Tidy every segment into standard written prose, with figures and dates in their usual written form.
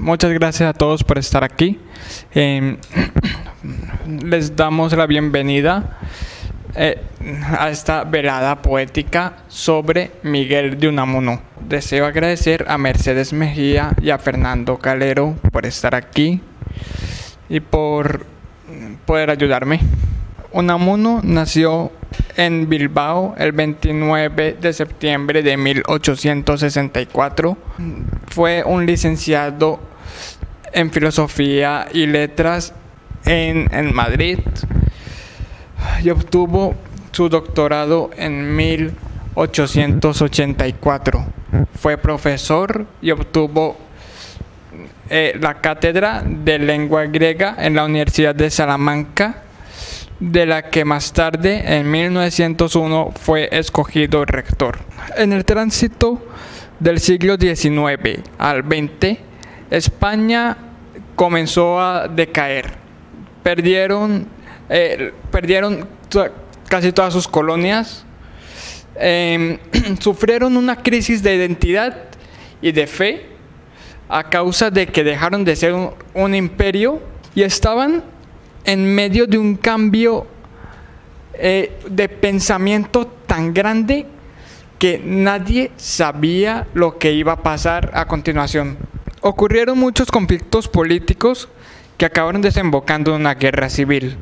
Muchas gracias a todos por estar aquí. Les damos la bienvenida a esta velada poética sobre Miguel de Unamuno. Deseo agradecer a Mercedes Mejía y a Fernando Calero por estar aquí y por poder ayudarme. Unamuno nació en Bilbao el 29 de septiembre de 1864. Fue un licenciado en Filosofía y Letras en Madrid y obtuvo su doctorado en 1884. Fue profesor y obtuvo la cátedra de lengua griega en la Universidad de Salamanca, de la que más tarde, en 1901, fue escogido rector. En el tránsito del siglo XIX al XX, España comenzó a decaer. Perdieron casi todas sus colonias, sufrieron una crisis de identidad y de fe a causa de que dejaron de ser un imperio y estaban en medio de un cambio de pensamiento tan grande que nadie sabía lo que iba a pasar a continuación. Ocurrieron muchos conflictos políticos que acabaron desembocando en una guerra civil.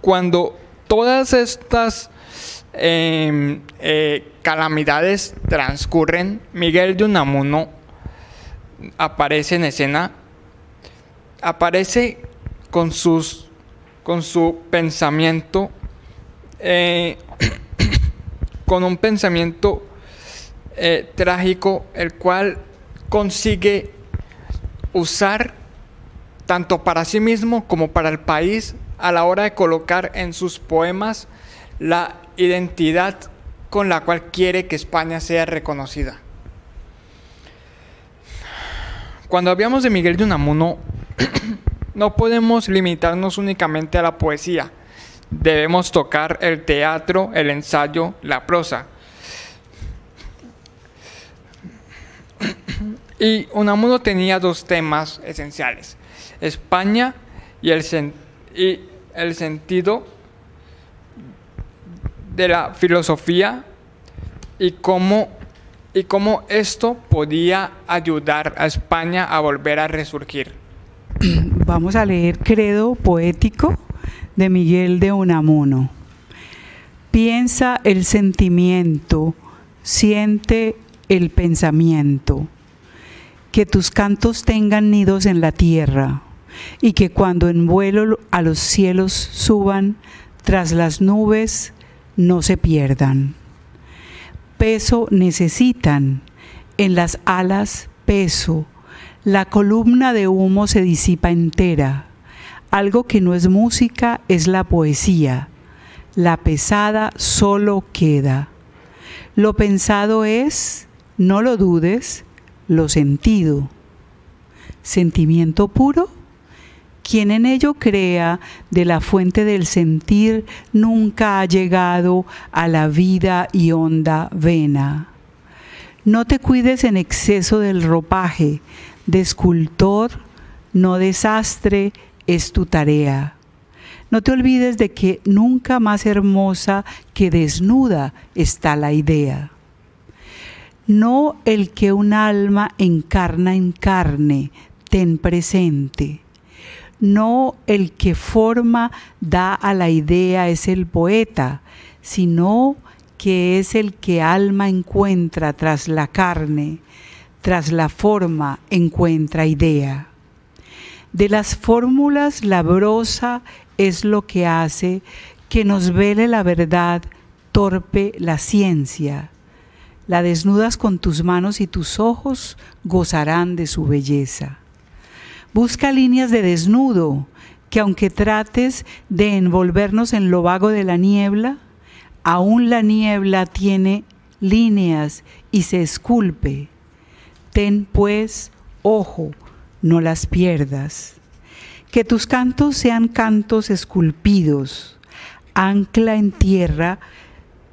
Cuando todas estas calamidades transcurren, Miguel de Unamuno aparece en escena. Aparece con su pensamiento, con un pensamiento trágico, el cual consigue usar tanto para sí mismo como para el país a la hora de colocar en sus poemas la identidad con la cual quiere que España sea reconocida. Cuando hablamos de Miguel de Unamuno, no podemos limitarnos únicamente a la poesía. Debemos tocar el teatro, el ensayo, la prosa. Y Unamuno tenía dos temas esenciales: España y el sentido de la filosofía y cómo esto podía ayudar a España a volver a resurgir. Vamos a leer Credo Poético de Miguel de Unamuno. Piensa el sentimiento, siente el pensamiento. Que tus cantos tengan nidos en la tierra y que cuando en vuelo a los cielos suban, tras las nubes no se pierdan. Peso necesitan, en las alas peso, la columna de humo se disipa entera. Algo que no es música es la poesía, la pesada solo queda. Lo pensado es, no lo dudes, lo sentido. ¿Sentimiento puro? Quien en ello crea de la fuente del sentir nunca ha llegado a la vida y honda vena. No te cuides en exceso del ropaje, de escultor, no desastre es tu tarea. No te olvides de que nunca más hermosa que desnuda está la idea. No el que un alma encarna en carne, ten presente. No el que forma da a la idea es el poeta, sino que es el que alma encuentra tras la carne, tras la forma encuentra idea. De las fórmulas la brosa es lo que hace que nos vele la verdad, torpe la ciencia. La desnudas con tus manos y tus ojos gozarán de su belleza. Busca líneas de desnudo, que aunque trates de envolvernos en lo vago de la niebla, aún la niebla tiene líneas y se esculpe. Ten pues ojo, no las pierdas. Que tus cantos sean cantos esculpidos, ancla en tierra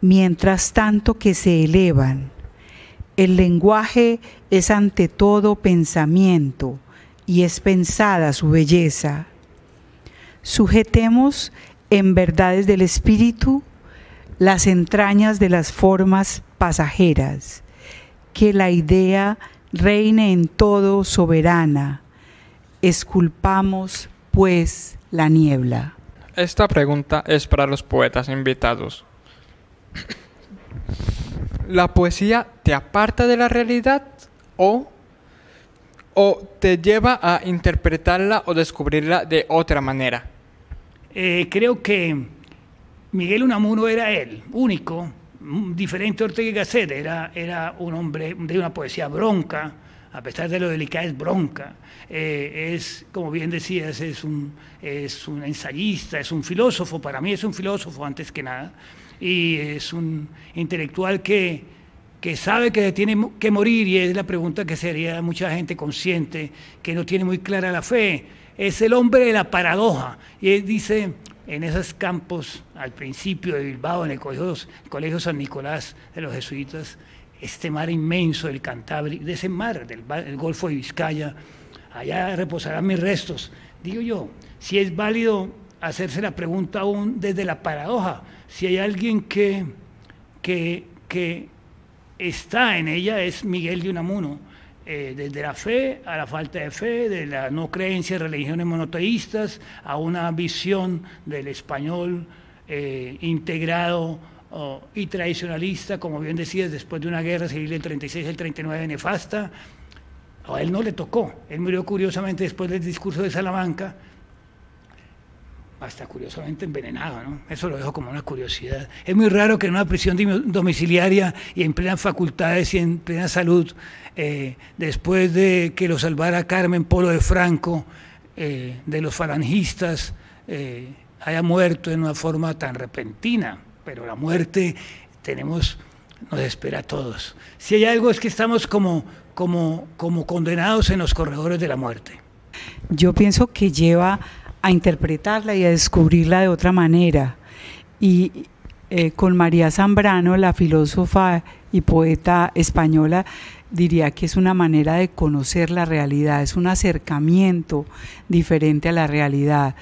mientras tanto que se elevan. El lenguaje es ante todo pensamiento y es pensada su belleza. Sujetemos en verdades del espíritu las entrañas de las formas pasajeras, que la idea reine en todo soberana. Esculpamos, pues, la niebla. Esta pregunta es para los poetas invitados. ¿La poesía te aparta de la realidad o te lleva a interpretarla o descubrirla de otra manera? Creo que Miguel Unamuno era él, único, diferente a Ortega y Gasset. Era un hombre de una poesía bronca, a pesar de lo delicada es bronca. Es, como bien decías, es un ensayista, es un filósofo. Para mí es un filósofo antes que nada, y es un intelectual que sabe que tiene que morir, y es la pregunta que sería mucha gente consciente que no tiene muy clara la fe. Es el hombre de la paradoja, y él dice en esos campos al principio de Bilbao, en el colegio San Nicolás de los jesuitas, este mar inmenso del Cantábrico, de ese mar del Golfo de Vizcaya, allá reposarán mis restos. Digo yo, si es válido hacerse la pregunta aún desde la paradoja, si hay alguien que está en ella, es Miguel de Unamuno, desde la fe a la falta de fe, de la no creencia en religiones monoteístas, a una visión del español integrado y tradicionalista, como bien decías, después de una guerra civil del 36 al 39 nefasta. A él no le tocó, él murió curiosamente después del discurso de Salamanca, hasta curiosamente envenenado, ¿no? Eso lo dejo como una curiosidad. Es muy raro que en una prisión domiciliaria y en plenas facultades y en plena salud, después de que lo salvara Carmen Polo de Franco, de los falangistas, haya muerto en una forma tan repentina. Pero la muerte nos espera a todos. Si hay algo es que estamos como condenados en los corredores de la muerte. Yo pienso que lleva a interpretarla y a descubrirla de otra manera. Y con María Zambrano, la filósofa y poeta española, diría que es una manera de conocer la realidad, es un acercamiento diferente a la realidad.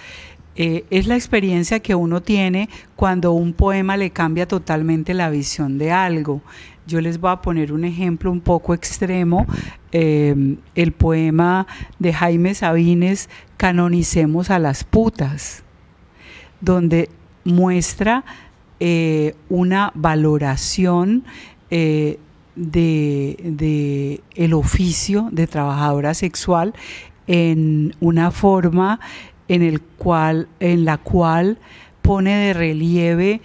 Es la experiencia que uno tiene cuando un poema le cambia totalmente la visión de algo. Yo les voy a poner un ejemplo un poco extremo, el poema de Jaime Sabines, Canonicemos a las putas, donde muestra una valoración de el oficio de trabajadora sexual en una forma en la cual pone de relieve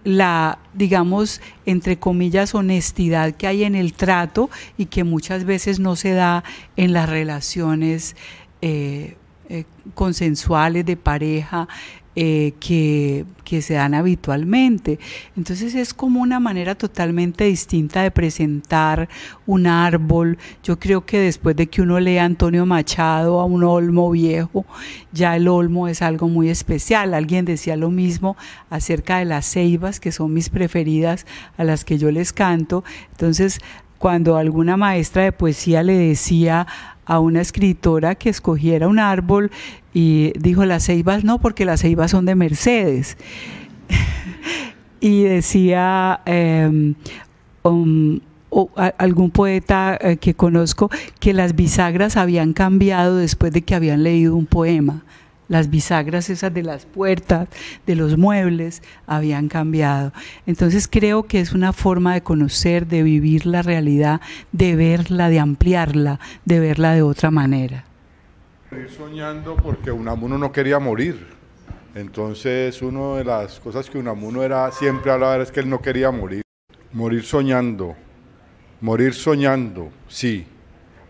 la, digamos, entre comillas, honestidad que hay en el trato y que muchas veces no se da en las relaciones consensuales de pareja que se dan habitualmente. Entonces es como una manera totalmente distinta de presentar un árbol. Yo creo que después de que uno lea a Antonio Machado, a un olmo viejo, ya el olmo es algo muy especial. Alguien decía lo mismo acerca de las ceibas, que son mis preferidas, a las que yo les canto. Entonces, cuando alguna maestra de poesía le decía a una escritora que escogiera un árbol, y dijo, las ceibas no, porque las ceibas son de Mercedes. Y decía algún poeta que conozco que las bisagras habían cambiado después de que habían leído un poema. Las bisagras esas de las puertas, de los muebles, habían cambiado. Entonces creo que es una forma de conocer, de vivir la realidad, de verla, de ampliarla, de verla de otra manera. Morir soñando, porque Unamuno no quería morir. Entonces una de las cosas que Unamuno siempre hablaba es que él no quería morir. Morir soñando, sí,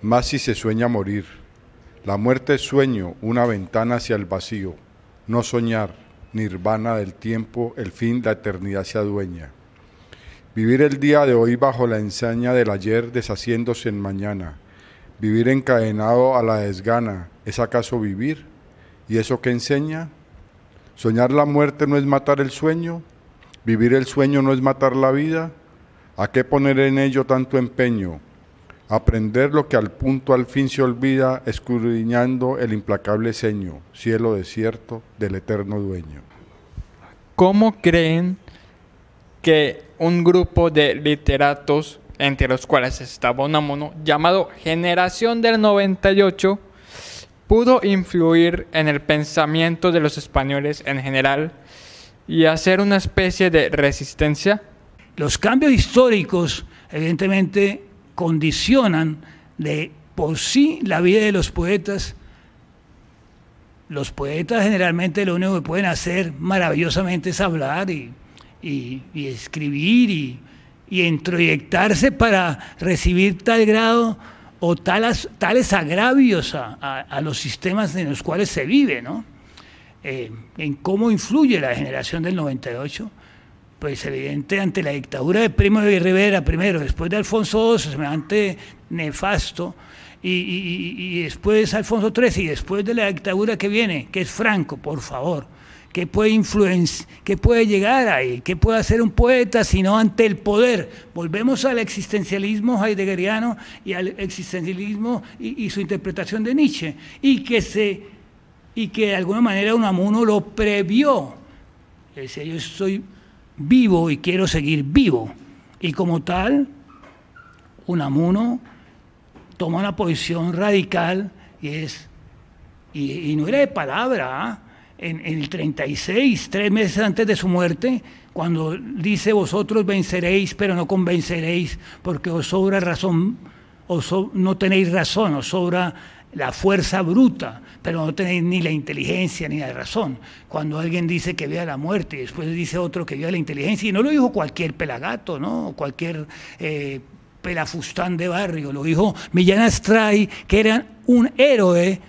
más si se sueña morir. La muerte es sueño, una ventana hacia el vacío. No soñar, nirvana del tiempo, el fin, la eternidad se adueña. Vivir el día de hoy bajo la ensaña del ayer deshaciéndose en mañana. Vivir encadenado a la desgana, ¿es acaso vivir? ¿Y eso qué enseña? Soñar la muerte no es matar el sueño, vivir el sueño no es matar la vida. ¿A qué poner en ello tanto empeño? Aprender lo que al punto al fin se olvida, escudriñando el implacable ceño, cielo desierto del eterno dueño. ¿Cómo creen que un grupo de literatos, entre los cuales estaba Unamuno, llamado Generación del 98, pudo influir en el pensamiento de los españoles en general y hacer una especie de resistencia? Los cambios históricos, evidentemente, condicionan de por sí la vida de los poetas. Los poetas generalmente lo único que pueden hacer maravillosamente es hablar y escribir y introyectarse para recibir tal grado o tales agravios a los sistemas en los cuales se vive, ¿no? En cómo influye la generación del 98, pues evidente ante la dictadura de Primo de Rivera primero, después de Alfonso XII, semejante nefasto, y después Alfonso XIII, y después de la dictadura que viene, que es Franco, por favor, ¿qué puede llegar ahí? ¿Qué puede hacer un poeta sino ante el poder? Volvemos al existencialismo heideggeriano y al existencialismo y su interpretación de Nietzsche, y que de alguna manera Unamuno lo previó. Decía, yo estoy vivo y quiero seguir vivo. Y como tal, Unamuno toma una posición radical y no era de palabra. En el 36, 3 meses antes de su muerte, cuando dice vosotros venceréis, pero no convenceréis, porque os sobra razón, no tenéis razón, os sobra la fuerza bruta, pero no tenéis ni la inteligencia ni la razón. Cuando alguien dice que vea la muerte y después dice otro que vea la inteligencia, y no lo dijo cualquier pelagato, ¿no? Cualquier pelafustán de barrio, lo dijo Millán Astray, que era un héroe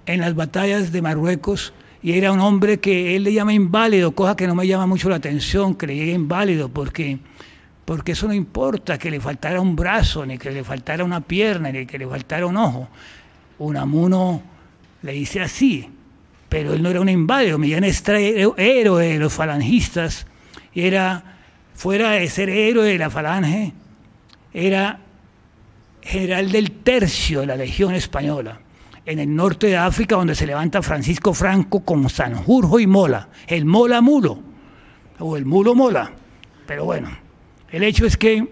en las batallas de Marruecos, y era un hombre que él le llama inválido, cosa que no me llama mucho la atención, que le llegue inválido, porque eso no importa, que le faltara un brazo, ni que le faltara una pierna, ni que le faltara un ojo. Unamuno le dice así, pero él no era un inválido. Millán Astray era héroe de los falangistas, y fuera de ser héroe de la falange, era general del tercio de la Legión Española, en el norte de África, donde se levanta Francisco Franco con Sanjurjo y Mola, el Mola Mulo, o el Mulo Mola. Pero bueno, el hecho es que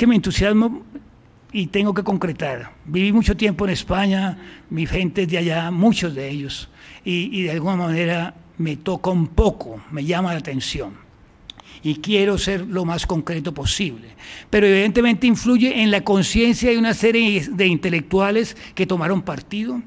me entusiasmo y tengo que concretar. Viví mucho tiempo en España, mi gente es de allá, muchos de ellos, y de alguna manera me toca un poco, me llama la atención. Y quiero ser lo más concreto posible. Pero evidentemente influye en la conciencia de una serie de intelectuales que tomaron partido,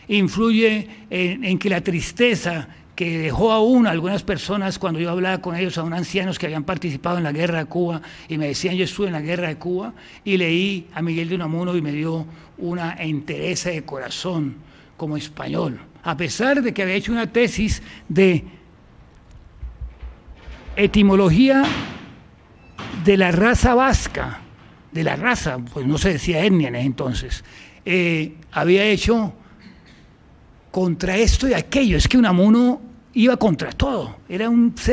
influye en que la tristeza que dejó aún algunas personas, cuando yo hablaba con ellos, a unos ancianos que habían participado en la guerra de Cuba, y me decían, yo estuve en la guerra de Cuba, y leí a Miguel de Unamuno y me dio una entereza de corazón como español, a pesar de que había hecho una tesis de etimología de la raza vasca, de la raza, pues no se decía etnia en ese entonces, había hecho contra esto y aquello. Es que Unamuno iba contra todo, era un ser